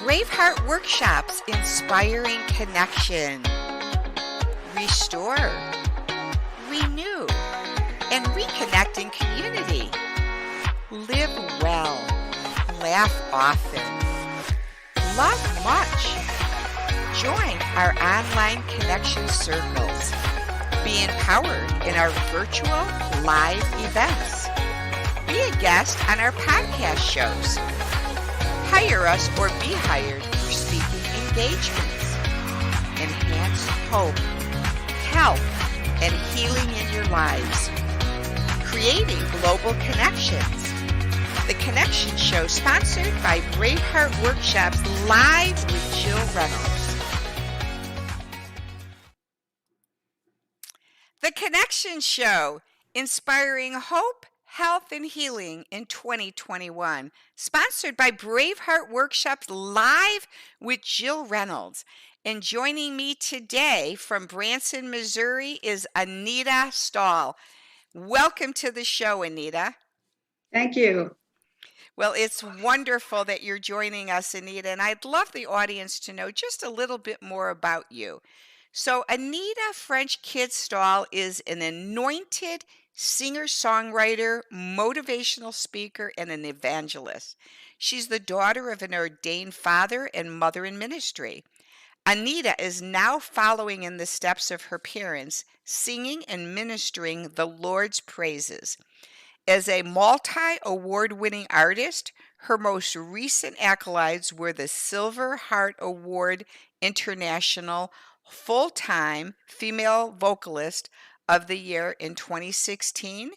Braveheart Workshops, inspiring connection. Restore, renew, and reconnect in community. Live well, laugh often, love much. Join our online connection circles. Be empowered in our virtual live events. Be a guest on our podcast shows. Hire us or be hired for speaking engagements. Enhance hope, health, and healing in your lives. Creating global connections. The Connection Show, sponsored by Braveheart Workshops, live with Jill Reynolds. The Connection Show, inspiring hope, health, and healing in 2021, sponsored by Braveheart Workshops, live with Jill Reynolds. And joining me today from Branson, Missouri is Anita Stahl. Welcome to the show, Anita. Thank you. Well, it's wonderful that you're joining us, Anita, and I'd love the audience to know just a little bit more about you. So Anita French-Kidd Stahl is an anointed singer-songwriter, motivational speaker, and an evangelist. She's the daughter of an ordained father and mother in ministry. Anita is now following in the steps of her parents, singing and ministering the Lord's praises. As a multi-award-winning artist, her most recent accolades were the Silver Heart Award International Full-Time Female Vocalist of the Year in 2016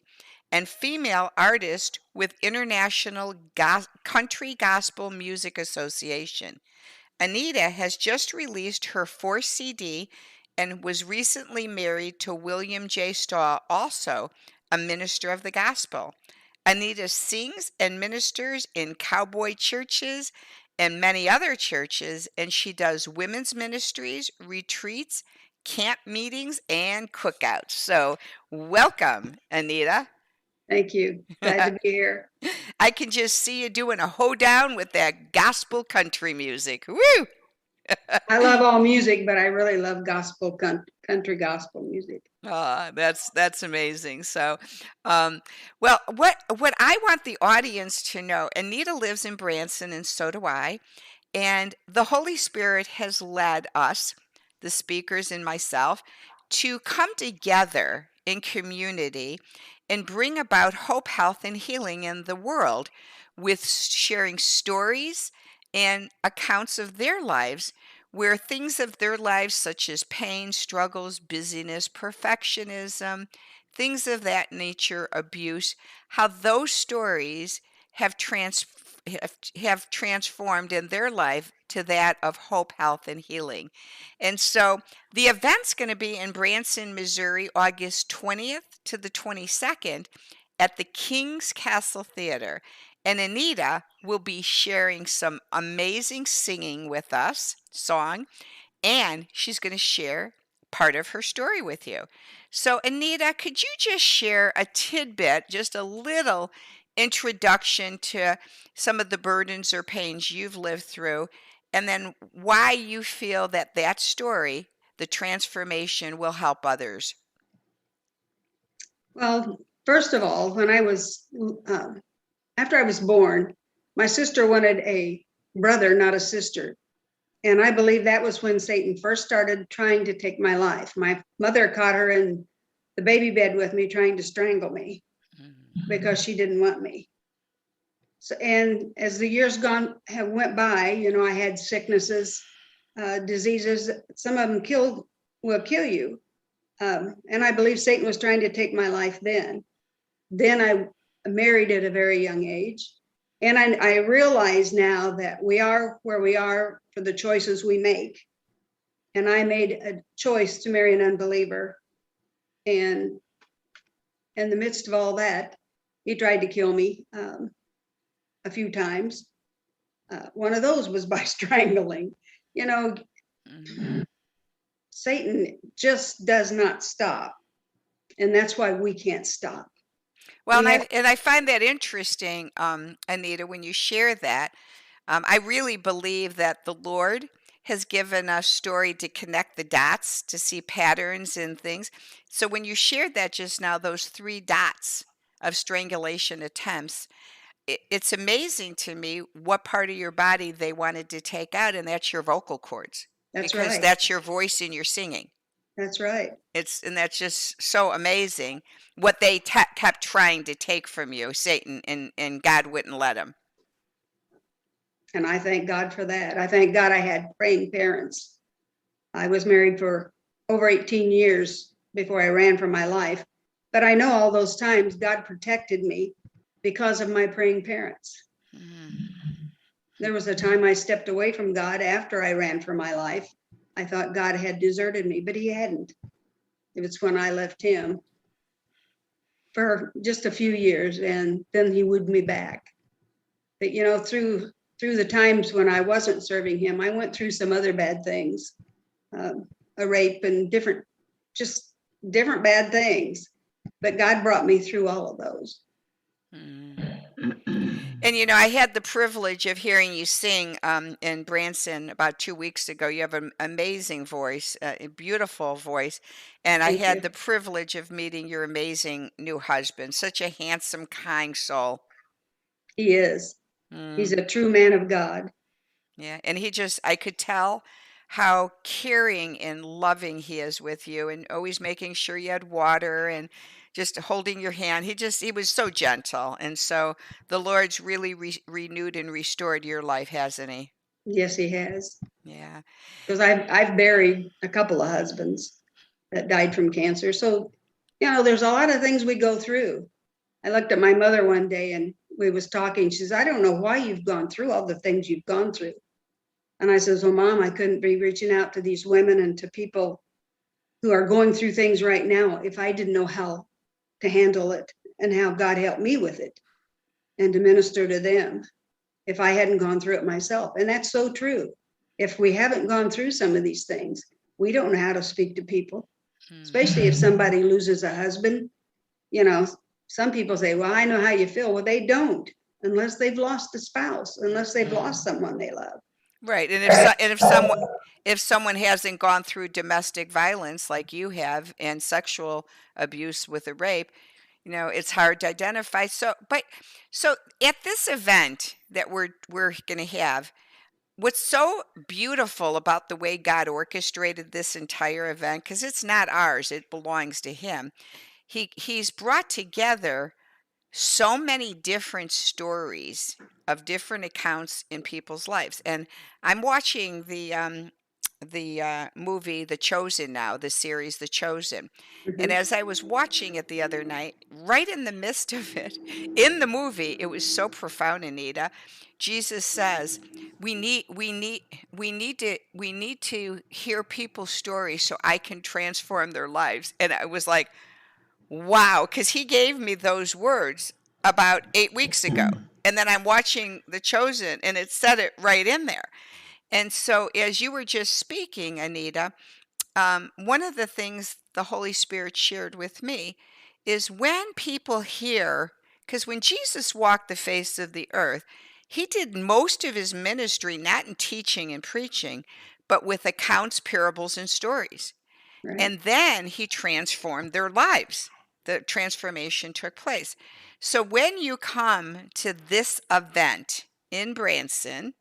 and Female Artist with International Country Gospel Music Association. Anita has just released her fourth CD and was recently married to William J. Stahl, also a minister of the gospel. Anita sings and ministers in Cowboy Churches and many other churches, and she does women's ministries, retreats, camp meetings, and cookouts. So welcome, Anita. Thank you. Glad to be here. I can just see you doing a hoedown with that gospel country music. Woo! I love all music, but I really love country gospel music. That's amazing. So, well, what I want the audience to know, Anita lives in Branson, and so do I, and the Holy Spirit has led us, the speakers and myself, to come together in community and bring about hope, health, and healing in the world with sharing stories and accounts of their lives, where things of their lives such as pain, struggles, busyness, perfectionism, things of that nature, abuse, how those stories have transformed in their life to that of hope, health, and healing. And so the event's going to be in Branson, Missouri, August 20th to the 22nd at the King's Castle Theater. And Anita will be sharing some amazing singing with us, song, and she's going to share part of her story with you. So Anita, could you just share a tidbit, just a little introduction to some of the burdens or pains you've lived through, and then why you feel that that story, the transformation, will help others? Well, first of all, when I was after I was born, my sister wanted a brother, not a sister. And I believe that was when Satan first started trying to take my life. My mother caught her in the baby bed with me, trying to strangle me because she didn't want me. So, and as the years went by, I had sicknesses, diseases. Some of them will kill you. And I believe Satan was trying to take my life then. Then I married at a very young age. And I realize now that we are where we are for the choices we make. And I made a choice to marry an unbeliever. And in the midst of all that, he tried to kill me a few times. One of those was by strangling. Satan just does not stop. And that's why we can't stop. Well, and I find that interesting, Anita, when you share that, I really believe that the Lord has given us story to connect the dots, to see patterns in things. So when you shared that just now, those 3 dots of strangulation attempts, it's amazing to me what part of your body they wanted to take out, and that's your vocal cords, That's because right. that's your voice in your singing. That's right. And that's just so amazing what they kept trying to take from you, Satan, and God wouldn't let them. And I thank God for that. I thank God I had praying parents. I was married for over 18 years before I ran for my life. But I know all those times God protected me because of my praying parents. There was a time I stepped away from God after I ran for my life. I thought God had deserted me, but he hadn't. It was when I left him for just a few years, and then he wooed me back. But through the times when I wasn't serving him, I went through some other bad things, a rape and different bad things. But God brought me through all of those. And I had the privilege of hearing you sing in Branson about 2 weeks ago. You have an amazing voice, a beautiful voice. And I Thank had you. the privilege of meeting your amazing new husband, such a handsome, kind soul. He is. He's a true man of God. Yeah, and I could tell how caring and loving he is with you, and always making sure you had water and just holding your hand. He was so gentle. And so the Lord's really renewed and restored your life, hasn't he? Yes, he has. Yeah. Because I've buried a couple of husbands that died from cancer. So, there's a lot of things we go through. I looked at my mother one day and we was talking. She says, I don't know why you've gone through all the things you've gone through. And I says, well, Mom, I couldn't be reaching out to these women and to people who are going through things right now if I didn't know how to handle it and how God helped me with it and to minister to them if I hadn't gone through it myself. And that's so true. If we haven't gone through some of these things, we don't know how to speak to people, especially if somebody loses a husband. Some people say, well, I know how you feel. Well, they don't, unless they've lost a spouse, unless they've lost someone they love. Right. And if someone hasn't gone through domestic violence like you have, and sexual abuse with a rape, it's hard to identify. So at this event that we're going to have, what's so beautiful about the way God orchestrated this entire event, because it's not ours, it belongs to him. He's brought together so many different stories of different accounts in people's lives. And I'm watching the movie The Chosen now, the series The Chosen. And as I was watching it the other night, right in the midst of it, in the movie, it was so profound, Anita. Jesus says, we need to hear people's stories so I can transform their lives. And I was like, wow, because he gave me those words about 8 weeks ago. And then I'm watching The Chosen, and it said it right in there. And so as you were just speaking, Anita, one of the things the Holy Spirit shared with me is when people hear, because when Jesus walked the face of the earth, he did most of his ministry not in teaching and preaching, but with accounts, parables, and stories. Right. And then he transformed their lives. The transformation took place. So when you come to this event in Branson,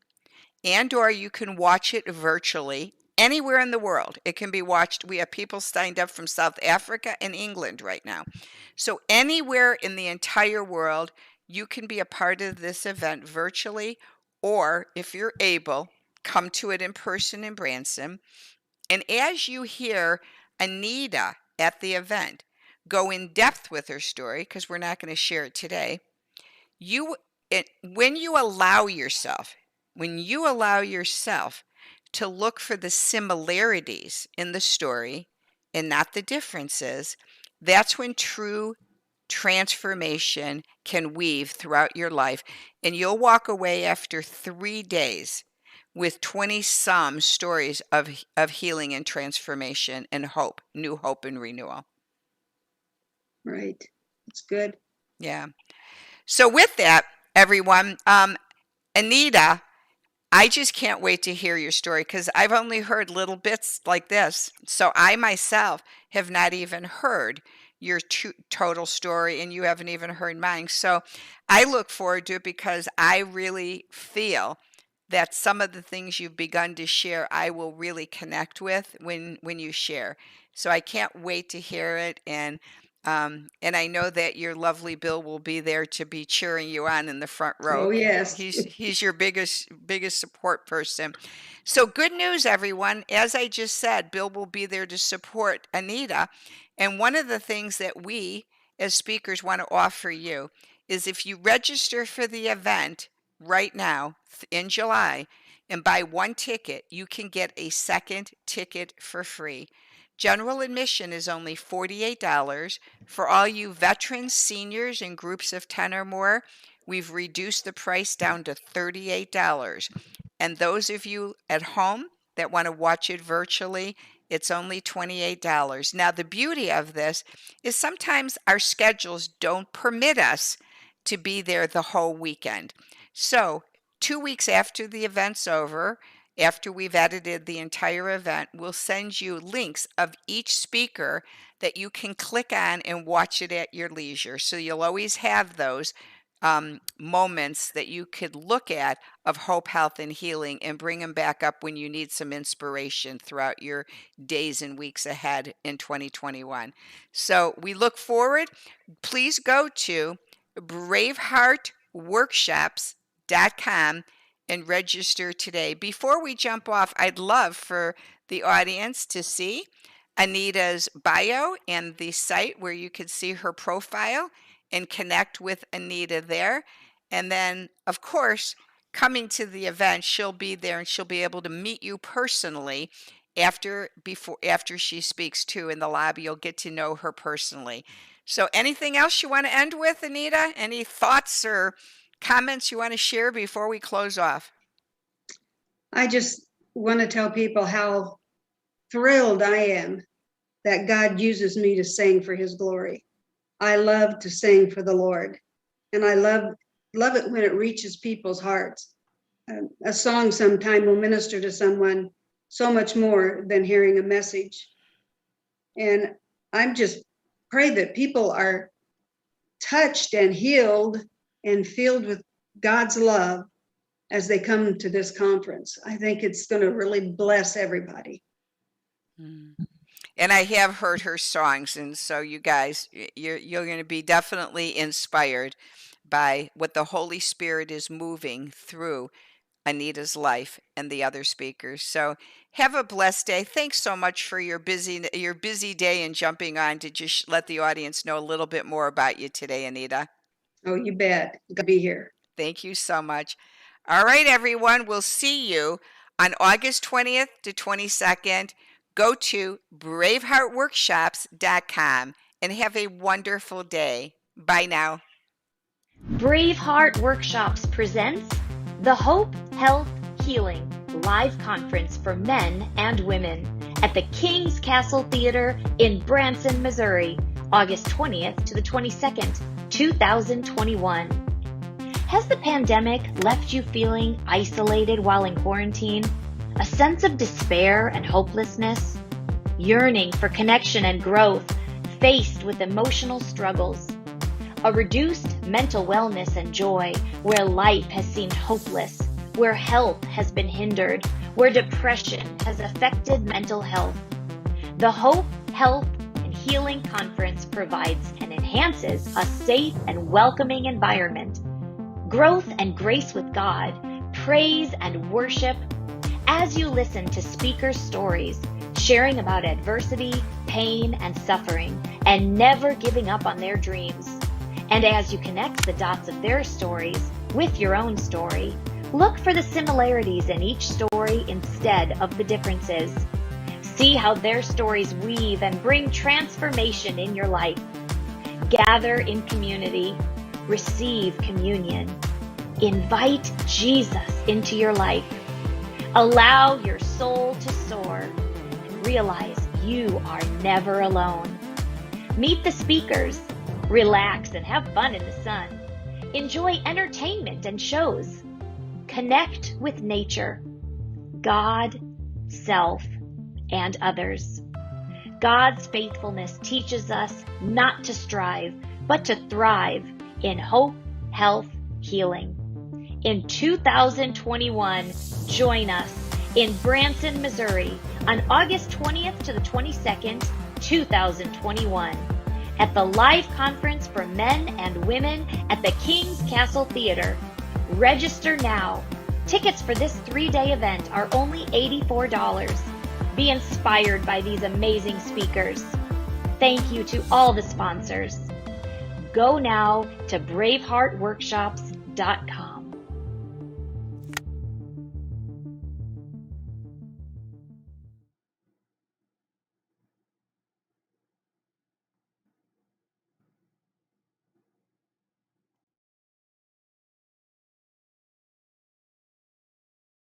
or you can watch it virtually anywhere in the world, it can be watched. We have people signed up from South Africa and England right now. So anywhere in the entire world, you can be a part of this event virtually, or if you're able, come to it in person in Branson. And as you hear Anita at the event go in depth with her story, because we're not going to share it today, when you allow yourself to look for the similarities in the story and not the differences, that's when true transformation can weave throughout your life. And you'll walk away after 3 days with 20 some stories of healing and transformation and hope, new hope and renewal. Right. It's good. Yeah. So with that, everyone, Anita, I just can't wait to hear your story because I've only heard little bits like this. So I myself have not even heard your total story, and you haven't even heard mine. So I look forward to it because I really feel that some of the things you've begun to share, I will really connect with when you share. So I can't wait to hear it, and I know that your lovely Bill will be there to be cheering you on in the front row. Oh, yes. He's your biggest support person. So good news, everyone. As I just said, Bill will be there to support Anita. And one of the things that we as speakers want to offer you is if you register for the event right now in July and buy one ticket, you can get a second ticket for free. General admission is only $48. For all you veterans, seniors, and groups of 10 or more, we've reduced the price down to $38. And those of you at home that want to watch it virtually, it's only $28. Now, the beauty of this is sometimes our schedules don't permit us to be there the whole weekend. So, 2 weeks after the event's over, after we've edited the entire event, we'll send you links of each speaker that you can click on and watch it at your leisure. So you'll always have those moments that you could look at of hope, health, and healing and bring them back up when you need some inspiration throughout your days and weeks ahead in 2021. So we look forward. Please go to braveheartworkshops.com and register today. Before we jump off, I'd love for the audience to see Anita's bio and the site where you can see her profile and connect with Anita there. And then, of course, coming to the event, she'll be there and she'll be able to meet you personally after she speaks too in the lobby. You'll get to know her personally. So anything else you want to end with, Anita? Any thoughts or comments you want to share before we close off? I just want to tell people how thrilled I am that God uses me to sing for his glory. I love to sing for the Lord, and I love it when it reaches people's hearts. A song sometime will minister to someone so much more than hearing a message. And I'm just pray that people are touched and healed and filled with God's love as they come to this conference. I think it's going to really bless everybody. And I have heard her songs, and so you guys, you're going to be definitely inspired by what the Holy Spirit is moving through Anita's life and the other speakers. So have a blessed day. Thanks so much for your busy day and jumping on to just let the audience know a little bit more about you today, Anita. Oh, you bet. Good to be here. Thank you so much. All right, everyone. We'll see you on August 20th to 22nd. Go to braveheartworkshops.com and have a wonderful day. Bye now. Braveheart Workshops presents the Hope, Health, Healing live conference for men and women at the King's Castle Theater in Branson, Missouri, August 20th to the 22nd, 2021. Has the pandemic left you feeling isolated while in quarantine? A sense of despair and hopelessness? Yearning for connection and growth, faced with emotional struggles? A reduced mental wellness and joy where life has seemed hopeless, where health has been hindered, where depression has affected mental health? The Hope, Health, and Healing Conference provides and enhances a safe and welcoming environment. Growth and grace with God, praise and worship. As you listen to speakers' stories, sharing about adversity, pain, and suffering, and never giving up on their dreams. And as you connect the dots of their stories with your own story, look for the similarities in each story instead of the differences. See how their stories weave and bring transformation in your life. Gather in community. Receive communion. Invite Jesus into your life. Allow your soul to soar and realize you are never alone. Meet the speakers. Relax and have fun in the sun. Enjoy entertainment and shows. connect with nature, God, self, and others. God's faithfulness teaches us not to strive, but to thrive in hope, health, healing. In 2021, join us in Branson, Missouri on August 20th to the 22nd, 2021 at the live conference for men and women at the King's Castle Theater. Register now. Tickets for this 3-day event are only $84. Be inspired by these amazing speakers. Thank you to all the sponsors. Go now to braveheartworkshops.com.